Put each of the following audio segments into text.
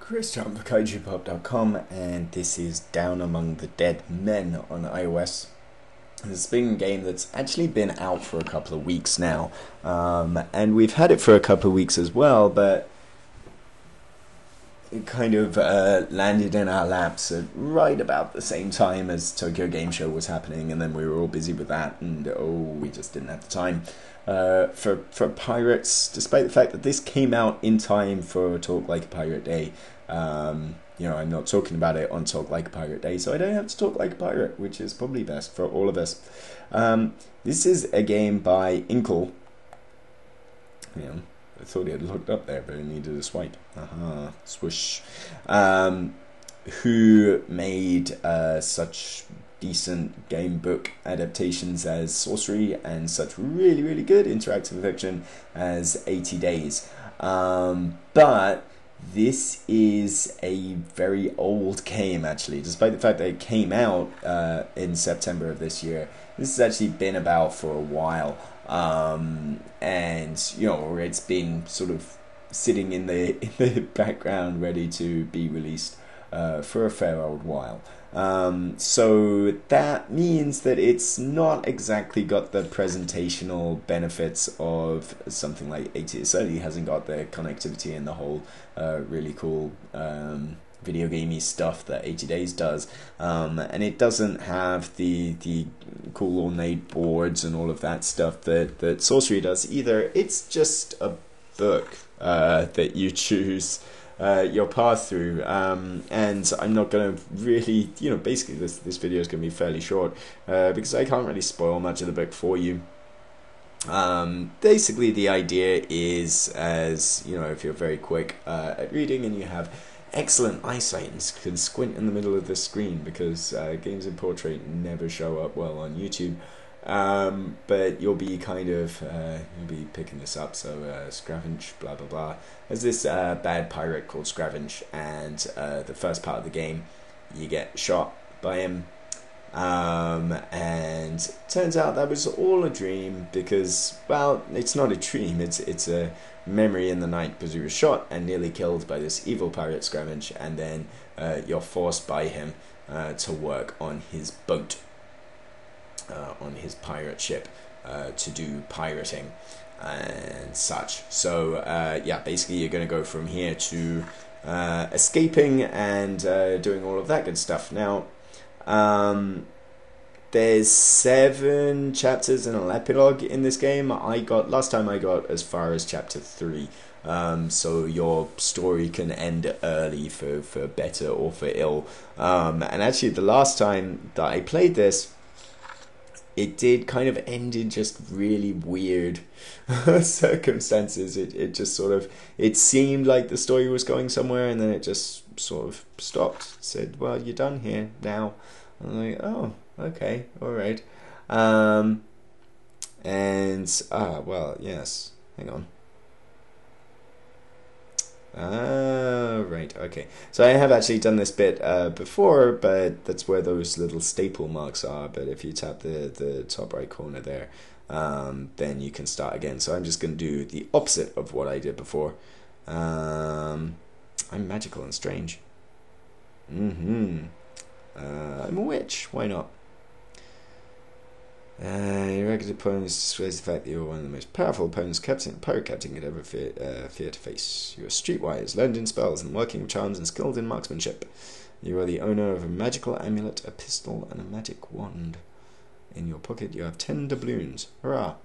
Christian for KaijuPop.com, and this is Down Among the Dead Men on iOS. This has been a game that's actually been out for a couple of weeks now, and we've had it for a couple of weeks as well, but it kind of landed in our laps at right about the same time as Tokyo Game Show was happening, and then we were all busy with that, and we just didn't have the time for Pirates, despite the fact that this came out in time for Talk Like a Pirate Day. I'm not talking about it on Talk Like a Pirate Day, so I don't have to talk like a pirate, which is probably best for all of us. This is a game by Inkle. I thought he had looked up there, but it needed a swipe. Swoosh. Who made such decent game book adaptations as Sorcery and such really, really good interactive fiction as 80 Days. But this is a very old game, actually, despite the fact that it came out in September of this year. This has actually been about for a while. And it's been sort of sitting in the background, ready to be released for a fair old while. So that means that it's not exactly got the presentational benefits of something like 80. It certainly hasn't got the connectivity and the whole really cool video gamey stuff that 80 Days does, and it doesn't have the cool ornate boards and all of that stuff that Sorcery does either. It's just a book that you choose your path through, and I'm not going to really, basically this video is going to be fairly short because I can't really spoil much of the book for you. Basically the idea is, as if you're very quick at reading and you have excellent eyesight and can squint in the middle of the screen, because games in portrait never show up well on YouTube, but you'll be you'll be picking this up. So Scravenge, blah blah blah. There's this bad pirate called Scravenge, and the first part of the game you get shot by him, and turns out that was all a dream, because, well, it's not a dream, it's a memory in the night, because he was shot and nearly killed by this evil pirate Scravenge, and then you're forced by him to work on his boat, on his pirate ship, to do pirating and such. So basically you're going to go from here to escaping and doing all of that good stuff. Now, there's 7 chapters and an epilogue in this game. Last time I got as far as chapter 3. So your story can end early for better or for ill. And actually the last time that I played this, it did kind of end in just really weird circumstances. It just sort of, it seemed like the story was going somewhere, and then it just sort of stopped. It said, well, you're done here now. I'm like, oh, okay, all right. Well, yes, hang on. Right, okay. So I have actually done this bit before, but that's where those little staple marks are. But if you tap the top right corner there, then you can start again. So I'm just going to do the opposite of what I did before. I'm magical and strange. I'm a witch, why not? Your regular opponents displays the fact that you're one of the most powerful opponents pirate captain could ever fear to face. You are streetwise, learned in spells and working with charms, and skilled in marksmanship. You are the owner of a magical amulet, a pistol, and a magic wand. In your pocket you have 10 doubloons. Hurrah!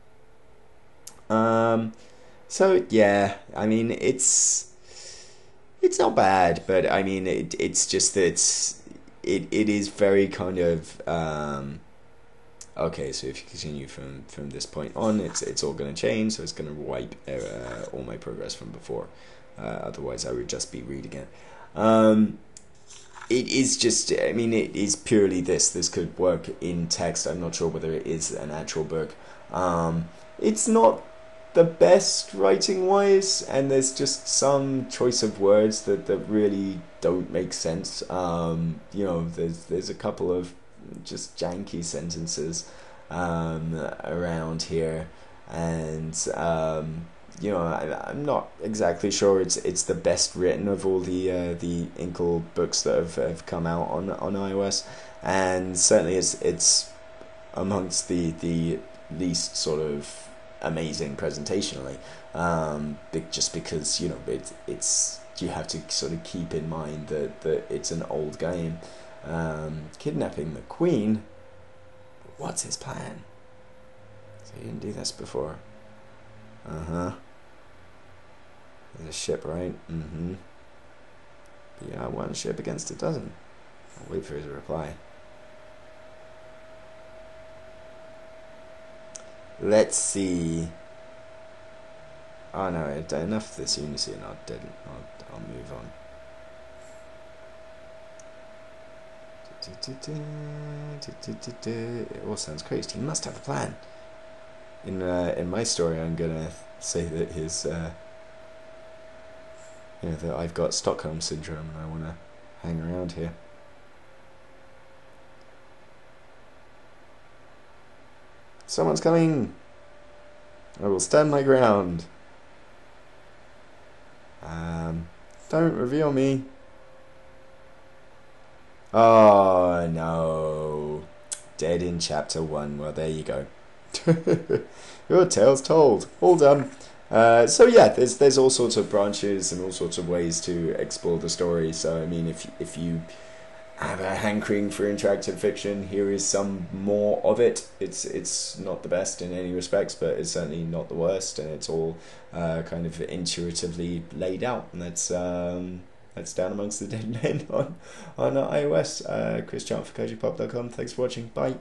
So yeah, I mean, it's not bad, but I mean it's just that it is very kind of okay, so if you continue from this point on, it's all going to change, so it's going to wipe all my progress from before. Otherwise, I would just be reading it. It is just, I mean, it is purely this. This could work in text. I'm not sure whether it is an actual book. It's not the best writing-wise, and there's just some choice of words that really don't make sense. There's a couple of just janky sentences around here, and I'm not exactly sure it's the best written of all the Inkle books that have come out on iOS, and certainly it's amongst the least sort of amazing presentationally. Just because it's you have to sort of keep in mind that it's an old game. Kidnapping the Queen. What's his plan? So he didn't do this before. There's a ship, right? Yeah, one ship against a dozen. I'll wait for his reply. Let's see. Oh no, enough of this Unity, and I'll move on. It all sounds crazy. He must have a plan. In my story, I'm gonna say that his that I've got Stockholm syndrome and I want to hang around here. Someone's coming. I will stand my ground. Don't reveal me. Oh no. Dead in chapter 1. Well, there you go. Your tale's told. All done. So yeah, there's all sorts of branches and all sorts of ways to explore the story. So I mean, if you have a hankering for interactive fiction, here is some more of it. It's not the best in any respects, but it's certainly not the worst, and it's all kind of intuitively laid out. And that's Down Amongst the Dead Men on iOS. Chris Chant for KojiPop.com. Thanks for watching. Bye.